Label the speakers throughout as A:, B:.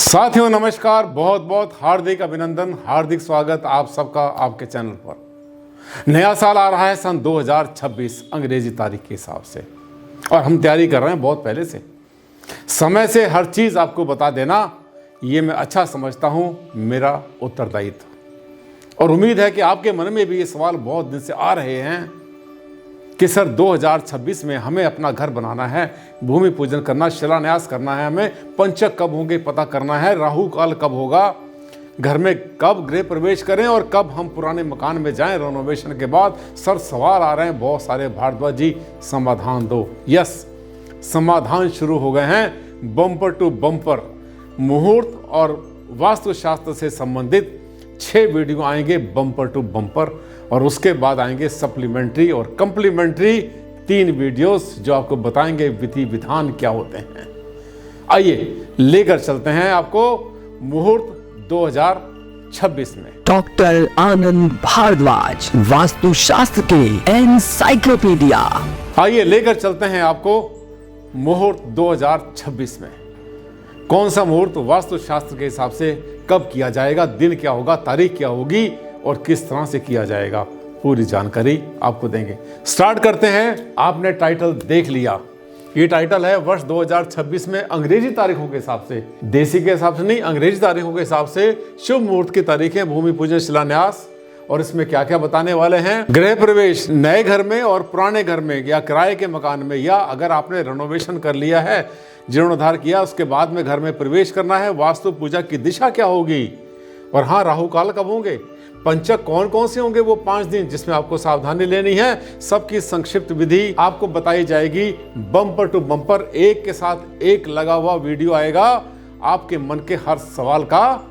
A: साथियों नमस्कार, बहुत बहुत हार्दिक अभिनंदन, हार्दिक स्वागत आप सबका आपके चैनल पर। नया साल आ रहा है सन 2026 अंग्रेजी तारीख के हिसाब से, और हम तैयारी कर रहे हैं बहुत पहले से। समय से हर चीज़ आपको बता देना ये मैं अच्छा समझता हूँ, मेरा उत्तरदायित्व। और उम्मीद है कि आपके मन में भी ये सवाल बहुत दिन से आ रहे हैं कि सर 2026 में हमें अपना घर बनाना है, भूमि पूजन करना, शिलान्यास करना है, हमें पंचक कब होंगे पता करना है, राहु काल कब होगा, घर में कब गृह प्रवेश करें और कब हम पुराने मकान में जाएं रेनोवेशन के बाद। सर सवाल आ रहे हैं बहुत सारे। भारद्वाज जी समाधान दो। यस, समाधान शुरू हो गए हैं, बम्पर टू बम्पर। मुहूर्त और वास्तुशास्त्र से संबंधित 6 वीडियो आएंगे बम्पर टू बम्पर, और उसके बाद आएंगे सप्लीमेंट्री और कम्प्लीमेंट्री 3 वीडियोस जो आपको बताएंगे विधि विधान क्या होते हैं। आइए लेकर चलते हैं आपको मुहूर्त 2026 में।
B: डॉक्टर आनंद भारद्वाज, वास्तुशास्त्र के एनसाइक्लोपीडिया।
A: आइए लेकर चलते हैं आपको मुहूर्त 2026 में। कौन सा मुहूर्त वास्तुशास्त्र के हिसाब से कब किया जाएगा, दिन क्या होगा, तारीख क्या होगी और किस तरह से किया जाएगा, पूरी जानकारी आपको देंगे। स्टार्ट करते हैं। आपने टाइटल देख लिया, ये टाइटल है वर्ष 2026 में अंग्रेजी तारीखों के हिसाब से, देसी के हिसाब से नहीं, अंग्रेजी तारीखों के हिसाब से शुभ मुहूर्त की तारीखें, भूमि पूजन, शिलान्यास, और इसमें क्या क्या बताने वाले हैं। गृह प्रवेश नए घर में और पुराने घर में या किराए के मकान में, या अगर आपने रेनोवेशन कर लिया है, जीर्णोद्धार किया, उसके बाद में घर में प्रवेश करना है, वास्तु पूजा की दिशा क्या होगी, और हाँ राहु काल कब होंगे, पंचक कौन कौन से होंगे वो 5 दिन जिसमें आपको सावधानी लेनी है, सबकी संक्षिप्त विधि आपको बताई जाएगी। बम्पर टू बम्पर, एक के साथ एक लगा हुआ वीडियो आएगा, आपके मन के हर सवाल का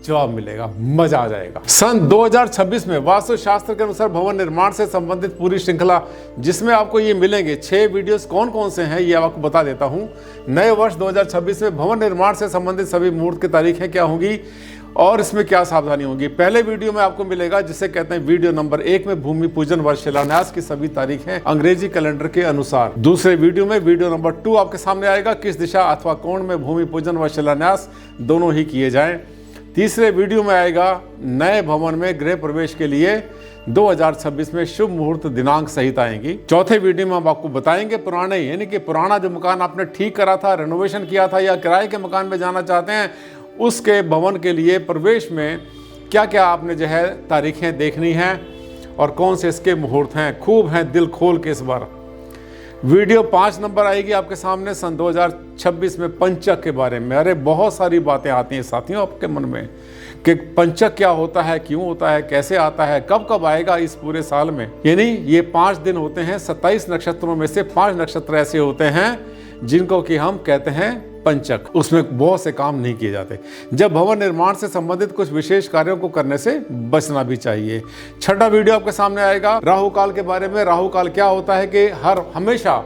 A: जवाब मिलेगा, मजा आ जाएगा। सन 2026 में वास्तुशास्त्र के अनुसार भवन निर्माण से संबंधित पूरी श्रृंखला, जिसमें आपको ये मिलेंगे 6 वीडियोस। कौन कौन से हैं ये आपको बता देता हूं। नए वर्ष 2026 में भवन निर्माण से संबंधित सभी मुहूर्त की तारीखें क्या होंगी और इसमें क्या सावधानी होगी। पहले वीडियो में आपको मिलेगा जिसे कहते हैं वीडियो नंबर 1 में भूमि पूजन व शिलान्यास की सभी तारीखें अंग्रेजी कैलेंडर के अनुसार। दूसरे वीडियो में वीडियो नंबर 2 आपके सामने आएगा, किस दिशा अथवा कोण में भूमि पूजन व शिलान्यास दोनों ही किए जाएं। तीसरे वीडियो में आएगा नए भवन में गृह प्रवेश के लिए 2026 में शुभ मुहूर्त दिनांक सहित आएंगी। चौथे वीडियो में हम आपको बताएंगे पुराने, यानी कि पुराना जो मकान आपने ठीक करा था, रेनोवेशन किया था, या किराए के मकान में जाना चाहते हैं, उसके भवन के लिए प्रवेश में क्या क्या आपने जो है तारीखें देखनी हैं और कौन से इसके मुहूर्त हैं। खूब हैं दिल खोल के इस बार। वीडियो 5 नंबर आएगी आपके सामने सन 2026 में पंचक के बारे में। अरे बहुत सारी बातें आती हैं साथियों आपके मन में कि पंचक क्या होता है, क्यों होता है, कैसे आता है, कब कब आएगा इस पूरे साल में। यानी ये 5 दिन होते हैं, 27 नक्षत्रों में से 5 नक्षत्र ऐसे होते हैं जिनको कि हम कहते हैं पंचक। उसमें बहुत से काम नहीं किए जाते। जब भवन निर्माण से संबंधित कुछ विशेष कार्यों को करने से बचना भी चाहिए। छठा वीडियो आपके सामने आएगा राहु काल के बारे में। राहु काल क्या होता है कि हमेशा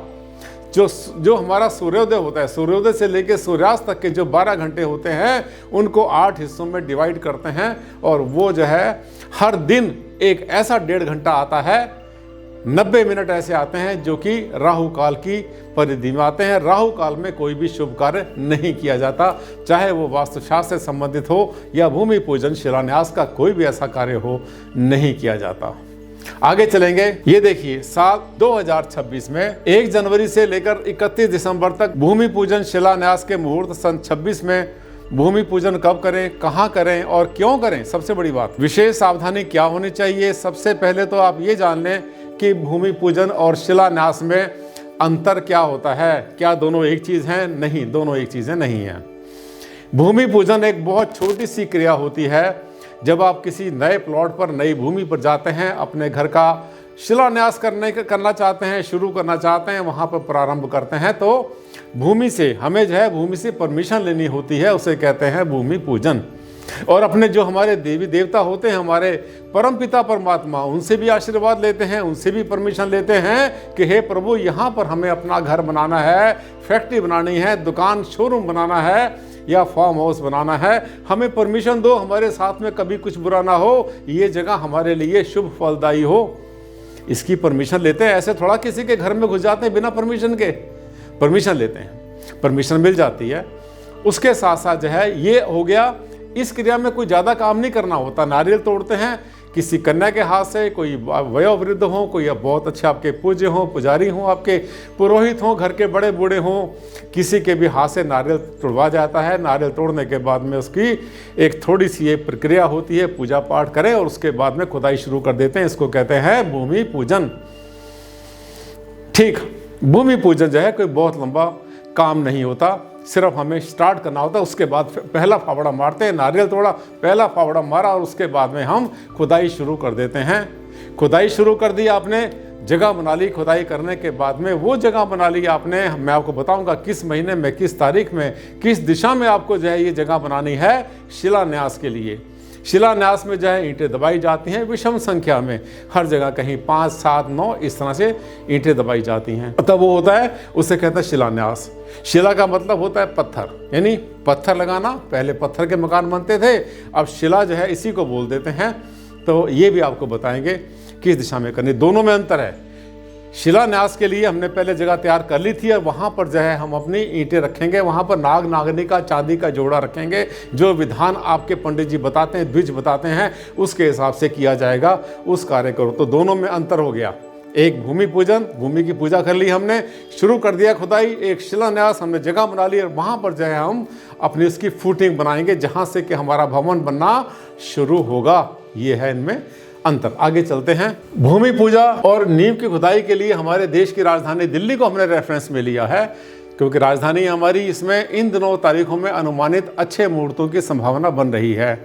A: जो हमारा सूर्योदय होता है, सूर्योदय से लेकर सूर्यास्त तक के जो 12 घंटे होते हैं, उनको 8 हिस्सों में डिवाइड करते हैं, और वो जो है हर दिन एक ऐसा 1.5 घंटा आता है, 90 मिनट ऐसे आते हैं जो कि राहु काल की परिधि में आते हैं। राहु काल में कोई भी शुभ कार्य नहीं किया जाता, चाहे वो वास्तुशास्त्र से संबंधित हो या भूमि पूजन शिलान्यास का कोई भी ऐसा कार्य हो, नहीं किया जाता। आगे चलेंगे। ये देखिए साल 2026 में 1 जनवरी से लेकर 31 दिसंबर तक भूमि पूजन शिलान्यास के मुहूर्त। सन 26 में भूमि पूजन कब करें, कहां करें और क्यों करें। सबसे बड़ी बात, विशेष सावधानी क्या होनी चाहिए। सबसे पहले तो आप ये जान लें कि भूमि पूजन और शिलान्यास में अंतर क्या होता है। क्या दोनों एक चीज हैं? नहीं, दोनों एक चीजें नहीं हैं। भूमि पूजन एक बहुत छोटी सी क्रिया होती है। जब आप किसी नए प्लॉट पर, नई भूमि पर जाते हैं, अपने घर का शिलान्यास करना चाहते हैं, शुरू करना चाहते हैं, वहां पर प्रारंभ करते हैं, तो भूमि से हमें जो है भूमि से परमिशन लेनी होती है, उसे कहते हैं भूमि पूजन। और अपने जो हमारे देवी देवता होते हैं, हमारे परम पिता परमात्मा, उनसे भी आशीर्वाद लेते हैं, उनसे भी परमिशन लेते हैं कि हे प्रभु, यहाँ पर हमें अपना घर बनाना है, फैक्ट्री बनानी है, दुकान शोरूम बनाना है या फार्म हाउस बनाना है, हमें परमिशन दो, हमारे साथ में कभी कुछ बुरा ना हो, ये जगह हमारे लिए शुभ फलदायी हो। इसकी परमिशन लेते हैं। ऐसे थोड़ा किसी के घर में घुस जाते हैं बिना परमिशन के, परमिशन लेते हैं, परमिशन मिल जाती है। उसके साथ साथ जो है ये हो गया, इस क्रिया में कोई ज़्यादा काम नहीं करना होता। नारियल तोड़ते हैं किसी कन्या के हाथ से, कोई वयोवृद्ध हो, कोई बहुत अच्छे आपके पूज्य हो, पुजारी हो, आपके पुरोहित हो, घर के बड़े बूढ़े हों, किसी के भी हाथ से नारियल तोड़वा जाता है। नारियल तोड़ने के बाद में उसकी एक थोड़ी सी ये प्रक्रिया होती है, पूजा पाठ करें और उसके बाद में खुदाई शुरू कर देते हैं। इसको कहते हैं भूमि पूजन। ठीक, भूमि पूजन जो है कोई बहुत लंबा काम नहीं होता, सिर्फ हमें स्टार्ट करना होता है। उसके बाद पहला फावड़ा मारते हैं, नारियल तोड़ा, पहला फावड़ा मारा और उसके बाद में हम खुदाई शुरू कर देते हैं। खुदाई शुरू कर दी आपने, जगह बना ली। खुदाई करने के बाद में वो जगह बना ली आपने, मैं आपको बताऊंगा किस महीने में, किस तारीख में, किस दिशा में आपको जो है ये जगह बनानी है शिलान्यास के लिए। शिलान्यास में जो है ईंटें दबाई जाती हैं विषम संख्या में, हर जगह कहीं 5, 7, 9 इस तरह से ईंटें दबाई जाती हैं, तब वो होता है, उसे कहते हैं शिलान्यास। शिला का मतलब होता है पत्थर, यानी पत्थर लगाना। पहले पत्थर के मकान बनते थे, अब शिला जो है इसी को बोल देते हैं। तो ये भी आपको बताएंगे किस दिशा में करनी, दोनों में अंतर है। शिलान्यास के लिए हमने पहले जगह तैयार कर ली थी और वहाँ पर जो है हम अपनी ईंटें रखेंगे, वहाँ पर नाग नागनी का चांदी का जोड़ा रखेंगे। जो विधान आपके पंडित जी बताते हैं, द्विज बताते हैं, उसके हिसाब से किया जाएगा, उस कार्य करो। तो दोनों में अंतर हो गया। एक भूमि पूजन, भूमि की पूजा कर ली हमने, शुरू कर दिया खुदाई। एक शिलान्यास, हमने जगह बना ली और वहाँ पर जो है हम अपनी उसकी फूटिंग बनाएंगे, जहाँ से कि हमारा भवन बनना शुरू होगा। ये है इनमें अंतर। आगे चलते हैं। भूमि पूजा और नींव की खुदाई के लिए हमारे देश की राजधानी दिल्ली को हमने रेफरेंस में लिया है, क्योंकि राजधानी हमारी इसमें इन दिनों तारीखों में अनुमानित अच्छे मुहूर्तों की संभावना बन रही है।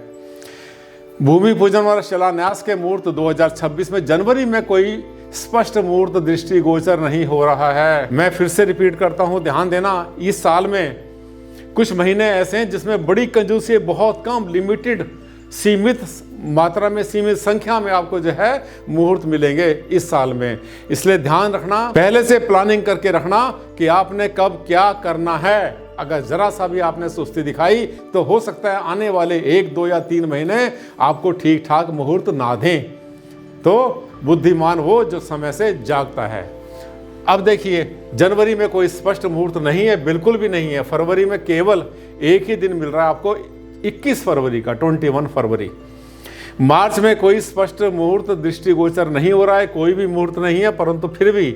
A: भूमि पूजन और शिलान्यास के मुहूर्त 2026 में जनवरी में कोई स्पष्ट मुहूर्त दृष्टिगोचर नहीं हो रहा है। मैं फिर से रिपीट करता हूं, ध्यान देना, इस साल में कुछ महीने ऐसे हैं जिसमें बड़ी कंजूसी, बहुत कम, लिमिटेड, सीमित मात्रा में, सीमित संख्या में आपको जो है मुहूर्त मिलेंगे इस साल में। इसलिए ध्यान रखना, पहले से प्लानिंग करके रखना कि आपने कब क्या करना है। अगर जरा सा भी आपने सुस्ती दिखाई तो हो सकता है आने वाले 1, 2 या 3 महीने आपको ठीक ठाक मुहूर्त ना दें। तो बुद्धिमान वो जो समय से जागता है। अब देखिए, जनवरी में कोई स्पष्ट मुहूर्त नहीं है, बिल्कुल भी नहीं है। फरवरी में केवल एक ही दिन मिल रहा है आपको, 21 फरवरी का, 21 फरवरी। मार्च में कोई स्पष्ट मुहूर्त दृष्टिगोचर नहीं हो रहा है, कोई भी मुहूर्त नहीं है। परंतु फिर भी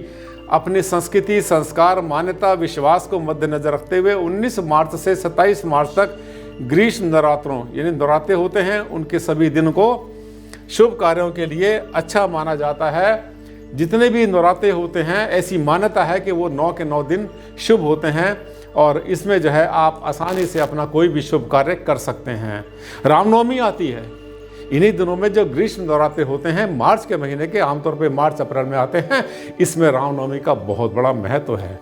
A: अपनी संस्कृति, संस्कार, मान्यता, विश्वास को मद्देनजर रखते हुए 19 मार्च से 27 मार्च तक ग्रीष्म नवरात्रों, यानी नवरात्रे होते हैं, उनके सभी दिन को शुभ कार्यों के लिए अच्छा माना जाता है। जितने भी नवरात्रे होते हैं, ऐसी मान्यता है कि वो 9 के 9 दिन शुभ होते हैं और इसमें जो है आप आसानी से अपना कोई भी शुभ कार्य कर सकते हैं। रामनवमी आती है इन्हीं दिनों में, जो ग्रीष्म नवरात्रे होते हैं मार्च के महीने के, आमतौर पे मार्च अप्रैल में आते हैं। इसमें रामनवमी का बहुत बड़ा महत्व है।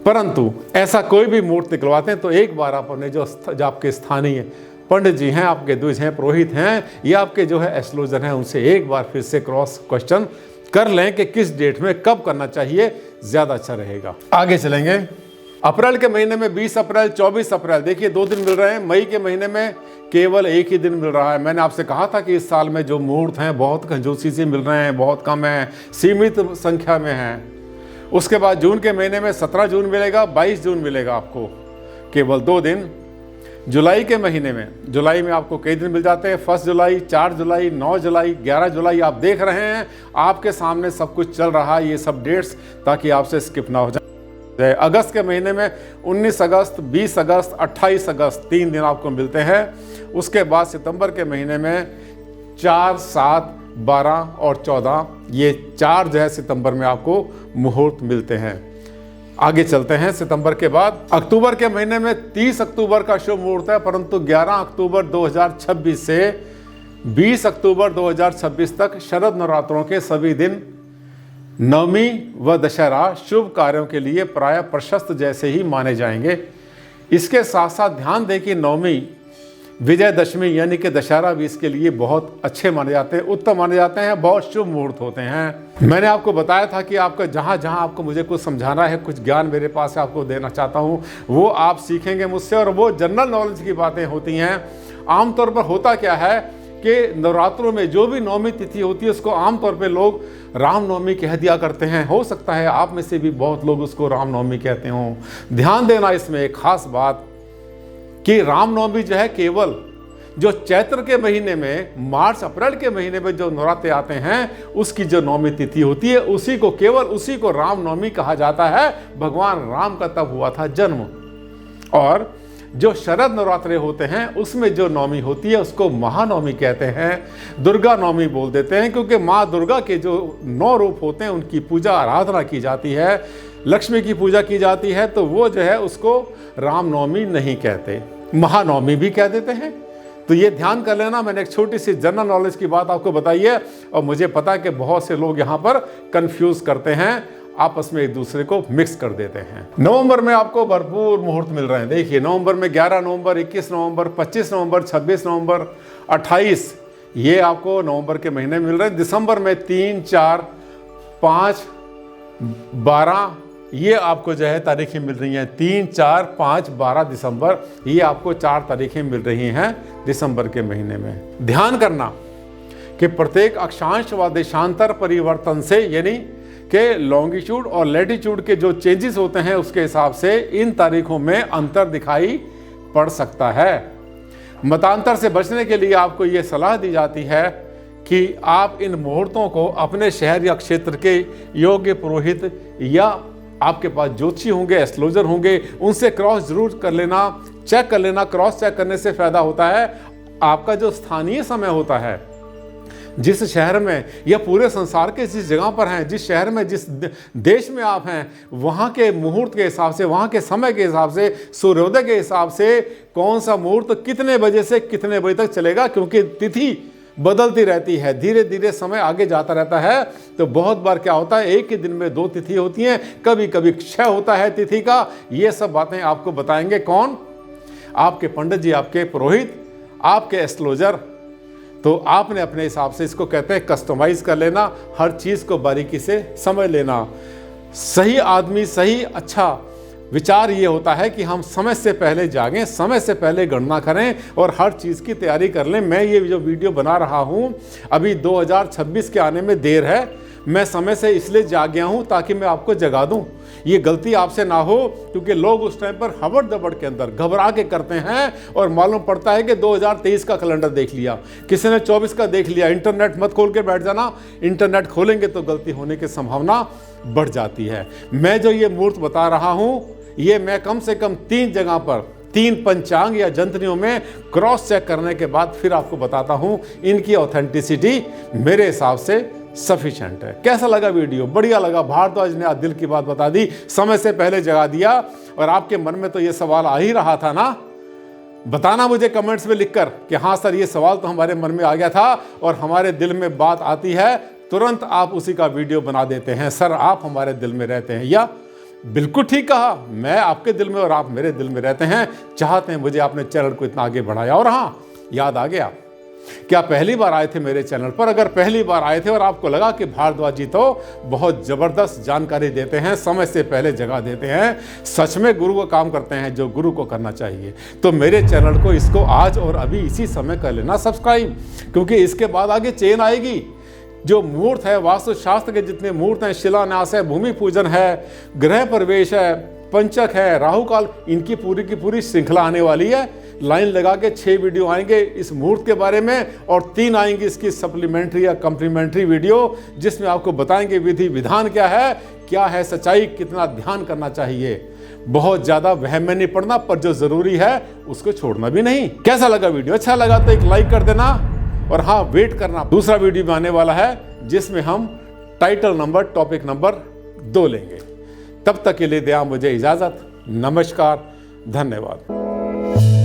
A: परंतु ऐसा कोई भी मुहूर्त निकलवाते हैं तो एक बार आप अपने जो आपके स्थानीय पंडित जी हैं, आपके द्विज हैं, पुरोहित हैं, या आपके जो है एस्ट्रोलॉजर हैं, उनसे एक बार फिर से क्रॉस क्वेश्चन कर लें कि किस डेट में कब करना चाहिए, ज़्यादा अच्छा रहेगा। आगे चलेंगे। अप्रैल के महीने में 20 अप्रैल, 24 अप्रैल, देखिए 2 दिन मिल रहे हैं। मई के महीने में केवल एक ही दिन मिल रहा है। मैंने आपसे कहा था कि इस साल में जो मुहूर्त हैं बहुत कंजूसी से मिल रहे हैं, बहुत कम है, सीमित संख्या में हैं। उसके बाद जून के महीने में 17 जून मिलेगा, 22 जून मिलेगा आपको, केवल 2 दिन। जुलाई के महीने में, जुलाई में आपको कई दिन मिल जाते हैं, 1 जुलाई, 4 जुलाई, 9 जुलाई, 11 जुलाई। आप देख रहे हैं आपके सामने सब कुछ चल रहा है, ये सब डेट्स, ताकि आपसे स्किप ना हो जाए। अगस्त के महीने में 19 अगस्त, 20 अगस्त, 28 अगस्त, 3 दिन आपको मिलते हैं। उसके बाद सितंबर के महीने में 4, 7, 12 और 14, ये 4 जो है सितंबर में आपको मुहूर्त मिलते हैं। आगे चलते हैं। सितंबर के बाद अक्टूबर के महीने में 30 अक्टूबर का शुभ मुहूर्त है, परंतु 11 अक्टूबर 2026 से 20 अक्टूबर 2026 तक शरद नवरात्रों के सभी दिन, नवमी व दशहरा शुभ कार्यों के लिए प्राय प्रशस्त जैसे ही माने जाएंगे। इसके साथ साथ ध्यान दें कि नवमी, विजयदशमी यानी कि दशहरा भी इसके लिए बहुत अच्छे माने जाते हैं, उत्तम माने जाते हैं, बहुत शुभ मुहूर्त होते हैं। मैंने आपको बताया था कि आपका जहाँ जहाँ आपको मुझे कुछ समझाना है, कुछ ज्ञान मेरे पास से आपको देना चाहता हूँ, वो आप सीखेंगे मुझसे। और वो जनरल नॉलेज की बातें होती हैं। आमतौर पर होता क्या है कि नवरात्रों में जो भी नवमी तिथि होती है उसको आमतौर पे लोग रामनवमी कह दिया करते हैं। हो सकता है आप में से भी बहुत लोग उसको रामनवमी कहते हों। ध्यान देना इसमें एक खास बात कि रामनवमी जो है केवल जो चैत्र के महीने में, मार्च अप्रैल के महीने में जो नवरात्रे आते हैं उसकी जो नवमी तिथि होती है उसी को, केवल उसी को रामनवमी कहा जाता है। भगवान राम का तब हुआ था जन्म। और जो शरद नवरात्रे होते हैं उसमें जो नवमी होती है उसको महानवमी कहते हैं, दुर्गा नवमी बोल देते हैं, क्योंकि माँ दुर्गा के जो 9 रूप होते हैं उनकी पूजा आराधना की जाती है, लक्ष्मी की पूजा की जाती है, तो वो जो है उसको रामनवमी नहीं कहते, महानवमी भी कह देते हैं। तो ये ध्यान कर लेना, मैंने एक छोटी सी जनरल नॉलेज की बात आपको बताई है और मुझे पता है कि बहुत से लोग यहाँ पर कंफ्यूज करते हैं, आपस में एक दूसरे को मिक्स कर देते हैं। नवंबर में आपको भरपूर मुहूर्त मिल रहे हैं। देखिए नवंबर में 11 नवंबर, 21 नवंबर, 25 नवंबर, 26 नवंबर, 28, ये आपको नवंबर के महीने मिल रहे हैं। दिसंबर में 3, 4, 5, 12, ये आपको जो है तारीखें मिल रही हैं। 3, 4, 5, 12 दिसंबर, ये आपको 4 तारीखें मिल रही हैं दिसंबर के महीने में। ध्यान करना कि प्रत्येक अक्षांश व देशांतर परिवर्तन से, यानी कि लॉन्गिट्यूड और लैटिट्यूड के जो चेंजेस होते हैं उसके हिसाब से इन तारीखों में अंतर दिखाई पड़ सकता है। मतांतर से बचने के लिए आपको ये सलाह दी जाती है कि आप इन मुहूर्तों को अपने शहर या क्षेत्र के योग्य पुरोहित या आपके पास ज्योतिषी होंगे, एस्ट्रोलॉजर होंगे, उनसे क्रॉस जरूर कर लेना, चेक कर लेना। क्रॉस चेक करने से फायदा होता है, आपका जो स्थानीय समय होता है, जिस शहर में या पूरे संसार के जिस जगह पर हैं, जिस शहर में, जिस देश में आप हैं, वहाँ के मुहूर्त के हिसाब से, वहाँ के समय के हिसाब से, सूर्योदय के हिसाब से कौन सा मुहूर्त कितने बजे से कितने बजे तक चलेगा, क्योंकि तिथि बदलती रहती है, धीरे धीरे समय आगे जाता रहता है। तो बहुत बार क्या होता है, एक ही दिन में 2 तिथि होती हैं, कभी कभी क्षय होता है तिथि का। ये सब बातें आपको बताएंगे कौन? आपके पंडित जी, आपके पुरोहित, आपके एस्ट्रोलॉजर। तो आपने अपने हिसाब से, इसको कहते हैं कस्टमाइज कर लेना, हर चीज़ को बारीकी से समझ लेना। सही आदमी, सही अच्छा विचार ये होता है कि हम समय से पहले जागें, समय से पहले गणना करें और हर चीज़ की तैयारी कर लें। मैं ये जो वीडियो बना रहा हूँ, अभी 2026 के आने में देर है, मैं समय से इसलिए जाग गया हूँ ताकि मैं आपको जगा दूँ। ये गलती आपसे ना हो, क्योंकि लोग उस टाइम पर हबड़ दबड़ के अंदर घबरा के करते हैं और मालूम पड़ता है कि 2023 का कैलेंडर देख लिया, किसी ने 24 का देख लिया। इंटरनेट मत खोल के बैठ जाना, इंटरनेट खोलेंगे तो गलती होने की संभावना बढ़ जाती है। मैं जो ये मुहूर्त बता रहा हूँ, ये मैं कम से कम 3 जगह पर, 3 पंचांग या जंत्रियों में क्रॉस चेक करने के बाद फिर आपको बताता हूँ। इनकी ऑथेंटिसिटी मेरे हिसाब से सफिशिएंट है। कैसा लगा वीडियो? बढ़िया लगा? भारद्वाज ने आज दिल की बात बता दी, समय से पहले जगा दिया। और आपके मन में तो ये सवाल आ ही रहा था ना, बताना मुझे कमेंट्स में लिखकर कि हाँ सर, ये सवाल तो हमारे मन में आ गया था और हमारे दिल में बात आती है, तुरंत आप उसी का वीडियो बना देते हैं। सर आप हमारे दिल में रहते हैं, या बिल्कुल ठीक कहा, मैं आपके दिल में और आप मेरे दिल में रहते हैं, चाहते हैं मुझे आपने चैनल को इतना आगे बढ़ाया। और हाँ, याद आ गया, क्या पहली बार आए थे मेरे चैनल पर? अगर पहली बार आए थे और आपको लगा कि भारद्वाज जी तो बहुत ज़बरदस्त जानकारी देते हैं, समय से पहले जगह देते हैं, सच में गुरु का काम करते हैं जो गुरु को करना चाहिए, तो मेरे चैनल को, इसको आज और अभी इसी समय कर लेना सब्सक्राइब, क्योंकि इसके बाद आगे चेन आएगी। जो मुहूर्त है, वास्तुशास्त्र के जितने मुहूर्त हैं, शिलान्यास है, भूमि पूजन है, गृह प्रवेश है, पंचक है, राहु काल, इनकी पूरी की पूरी श्रृंखला आने वाली है। लाइन लगा के 6 वीडियो आएंगे इस मुहूर्त के बारे में और 3 आएंगी इसकी सप्लीमेंट्री या कम्प्लीमेंट्री वीडियो, जिसमें आपको बताएंगे विधि विधान क्या है सच्चाई, कितना ध्यान करना चाहिए। बहुत ज़्यादा वहम में नहीं पड़ना, पर जो ज़रूरी है उसको छोड़ना भी नहीं। कैसा लगा वीडियो? अच्छा लगा तो एक लाइक कर देना। और हाँ, वेट करना, दूसरा वीडियो में आने वाला है जिसमें हम टाइटल नंबर, टॉपिक नंबर 2 लेंगे। तब तक के लिए दया मुझे इजाज़त। नमस्कार, धन्यवाद।